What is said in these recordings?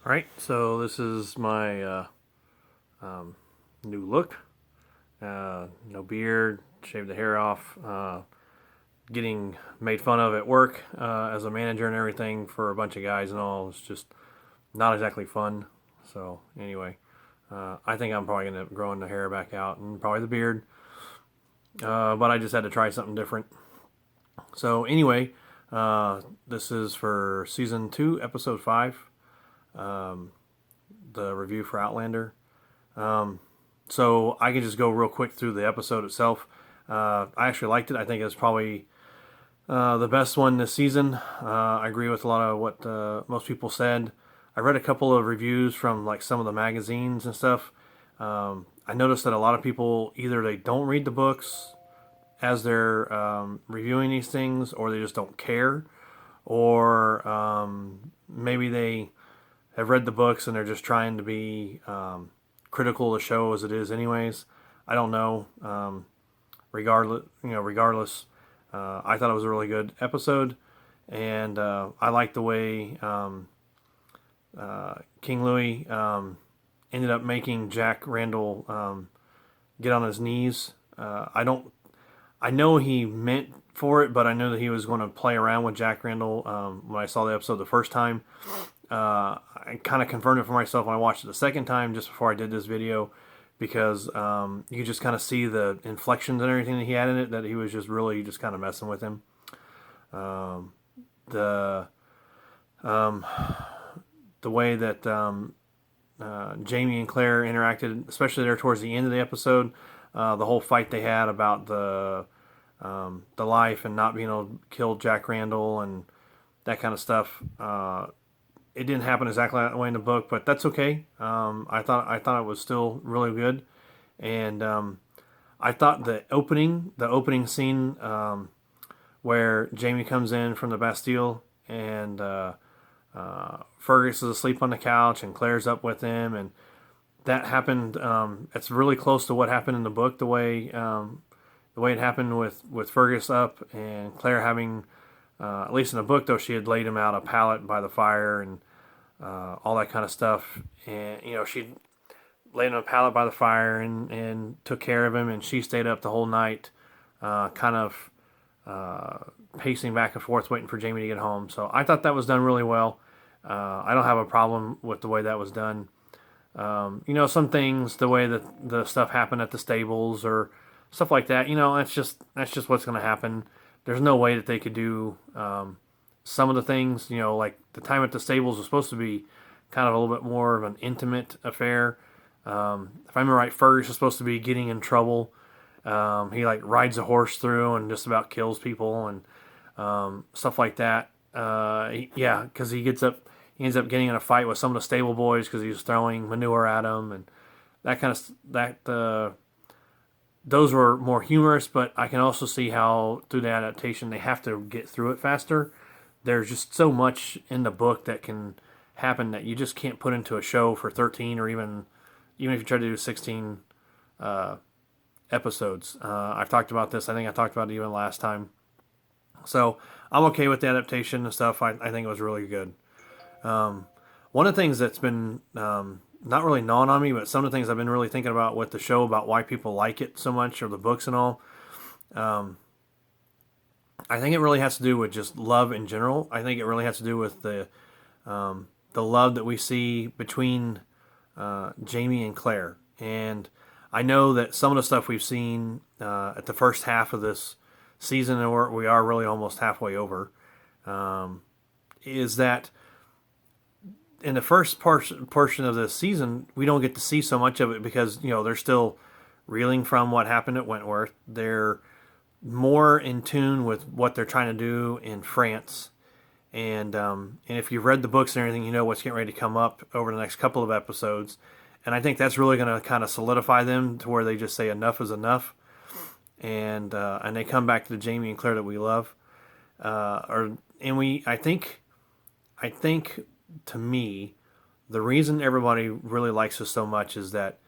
All right, so this is my um, new look. No beard, shaved the hair off. Getting made fun of at work as a manager and everything for a bunch of guys and all. It's just not exactly fun. So anyway, I think I'm probably gonna growing the hair back out and probably the beard. But I just had to try something different. So anyway, this is for season 2, episode 5. The review for Outlander. So I can just go real quick through the episode itself. I actually liked it. I think it's probably the best one this season. I agree with a lot of what most people said. I read a couple of reviews from like some of the magazines and stuff. I noticed that a lot of people either they don't read the books as they're reviewing these things, or they just don't care, or maybe they have read the books and they're just trying to be critical of the show as it is, anyways. I don't know. Regardless, I thought it was a really good episode, and I like the way King Louis ended up making Jack Randall get on his knees. I don't. I know he meant for it, but I know that he was going to play around with Jack Randall when I saw the episode the first time. I kind of confirmed it for myself when I watched it the second time, just before I did this video, because you could just kind of see the inflections and everything that he had in it, that he was just really just kind of messing with him. The um, the way that Jamie and Claire interacted, especially there towards the end of the episode, the whole fight they had about the life and not being able to kill Jack Randall and that kind of stuff. It didn't happen exactly that way in the book, but that's okay. I thought it was still really good, and I thought the opening scene where Jamie comes in from the Bastille and Fergus is asleep on the couch and Claire's up with him, and that happened. It's really close to what happened in the book. The way it happened with Fergus up and Claire having. At least in the book, though, she had laid him out a pallet by the fire and all that kind of stuff. And, she laid him a pallet by the fire and took care of him. And she stayed up the whole night, kind of pacing back and forth, waiting for Jamie to get home. So I thought that was done really well. I don't have a problem with the way that was done. Some things, the way that the stuff happened at the stables or stuff like that, that's just what's going to happen. There's no way that they could do some of the things, like the time at the stables was supposed to be kind of a little bit more of an intimate affair. If I remember right, Fergus is supposed to be getting in trouble. He like rides a horse through and just about kills people and stuff like that. Because he ends up getting in a fight with some of the stable boys because he was throwing manure at them and that kind of those were more humorous, but I can also see how through the adaptation they have to get through it faster. There's just so much in the book that can happen that you just can't put into a show for 13 or even if you try to do 16 episodes. I've talked about this. I think I talked about it even last time. So I'm okay with the adaptation and stuff. I think it was really good. One of the things that's been not really gnawing on me, but some of the things I've been really thinking about with the show, about why people like it so much, or the books and all. I think it really has to do with just love in general. I think it really has to do with the love that we see between Jamie and Claire. And I know that some of the stuff we've seen at the first half of this season, and we are really almost halfway over, is that in the first portion of this season, we don't get to see so much of it because, they're still reeling from what happened at Wentworth. They're more in tune with what they're trying to do in France. And if you've read the books and everything, you know what's getting ready to come up over the next couple of episodes. And I think that's really going to kind of solidify them to where they just say enough is enough. And they come back to the Jamie and Claire that we love. I think to me, the reason everybody really likes us so much is that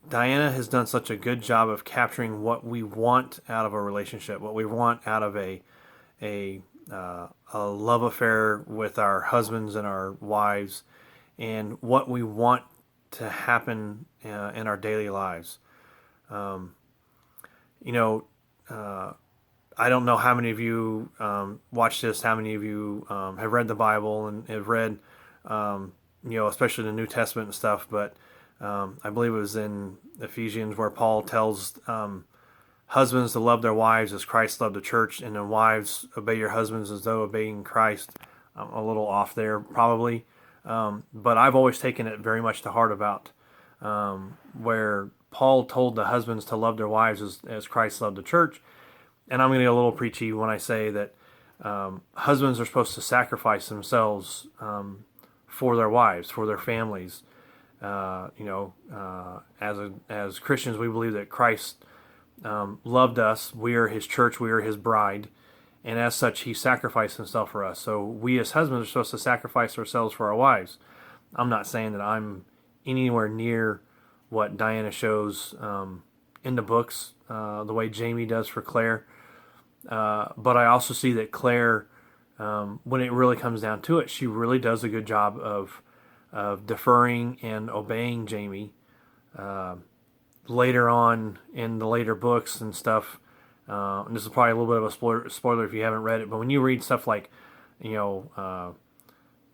Diana has done such a good job of capturing what we want out of a relationship, what we want out of a a love affair with our husbands and our wives, and what we want to happen in our daily lives. You know, I don't know how many of you watch this, how many of you have read the Bible and have read, especially the New Testament and stuff, but I believe it was in Ephesians where Paul tells husbands to love their wives as Christ loved the church, and then wives, obey your husbands as though obeying Christ. I'm a little off there, probably. But I've always taken it very much to heart about where Paul told the husbands to love their wives as Christ loved the church. And I'm going to get a little preachy when I say that husbands are supposed to sacrifice themselves for their wives, for their families. As Christians, we believe that Christ loved us. We are His church. We are His bride. And as such, He sacrificed Himself for us. So we as husbands are supposed to sacrifice ourselves for our wives. I'm not saying that I'm anywhere near what Diana shows in the books, the way Jamie does for Claire. But I also see that Claire, when it really comes down to it, she really does a good job of deferring and obeying Jamie. Later on in the later books and stuff, and this is probably a little bit of a spoiler if you haven't read it, but when you read stuff like,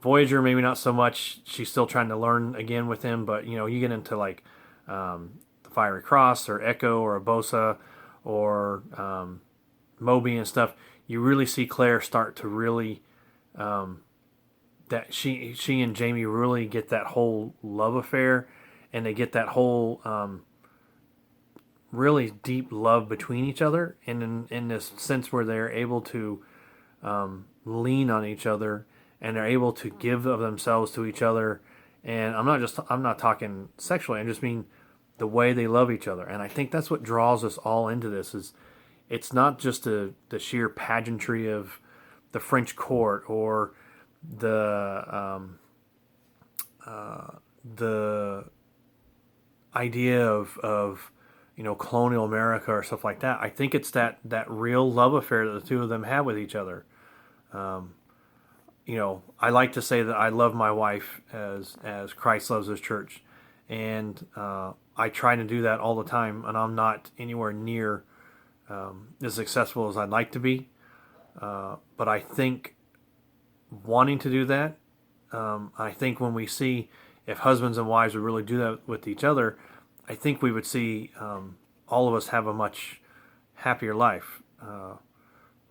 Voyager, maybe not so much. She's still trying to learn again with him, but you get into like the Fiery Cross or Echo or Abosa or Moby and stuff. You really see Claire start to really that she and Jamie really get that whole love affair, and they get that whole really deep love between each other, and in this sense where they're able to lean on each other, and they're able to give of themselves to each other. And I'm not talking sexually. I just mean the way they love each other. And I think that's what draws us all into this. Is it's not just the sheer pageantry of the French court or the idea of colonial America or stuff like that. I think it's that real love affair that the two of them have with each other. I like to say that I love my wife as Christ loves His church, and I try to do that all the time. And I'm not anywhere near as successful as I'd like to be, but I think wanting to do that, I think when we see if husbands and wives would really do that with each other, I think we would see all of us have a much happier life.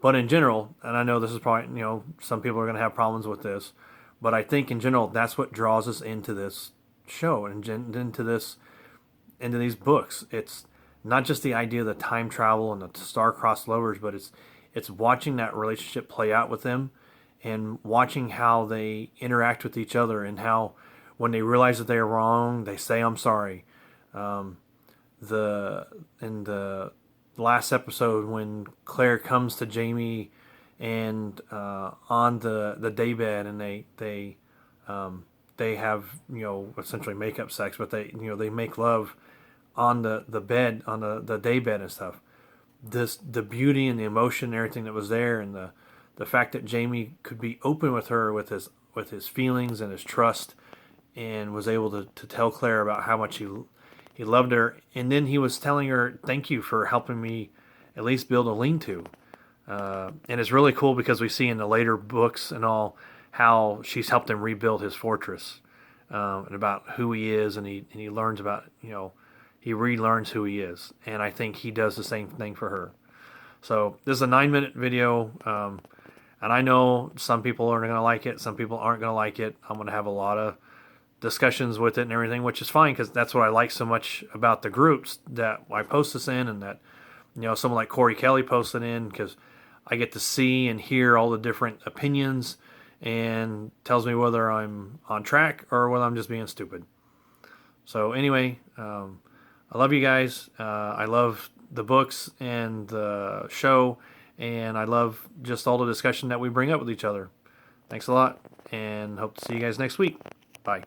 But in general, and I know this is probably, some people are going to have problems with this, but I think in general, that's what draws us into this show and into these books. It's not just the idea of the time travel and the star-crossed lovers, but it's watching that relationship play out with them and watching how they interact with each other, and how when they realize that they are wrong, they say, "I'm sorry." In the last episode, when Claire comes to Jamie and on the daybed, and they have essentially makeup sex, but they make love on the bed, on the daybed and stuff. The beauty and the emotion and everything that was there, and the fact that Jamie could be open with her with his feelings and his trust, and was able to tell Claire about how much he loved her, and then he was telling her, "Thank you for helping me at least build a lean-to." And it's really cool because we see in the later books and all how she's helped him rebuild his fortress, and about who he is, and he learns about, he relearns who he is. And I think he does the same thing for her. So this is a 9-minute video, and I know some people are going to like it, some people aren't going to like it. I'm going to have a lot of discussions with it and everything, which is fine, because that's what I like so much about the groups that I post this in, and that someone like Corey Kelly posted in, because I get to see and hear all the different opinions, and tells me whether I'm on track or whether I'm just being stupid. So anyway, I love you guys. I love the books and the show, and I love just all the discussion that we bring up with each other. Thanks a lot, and hope to see you guys next week. Bye.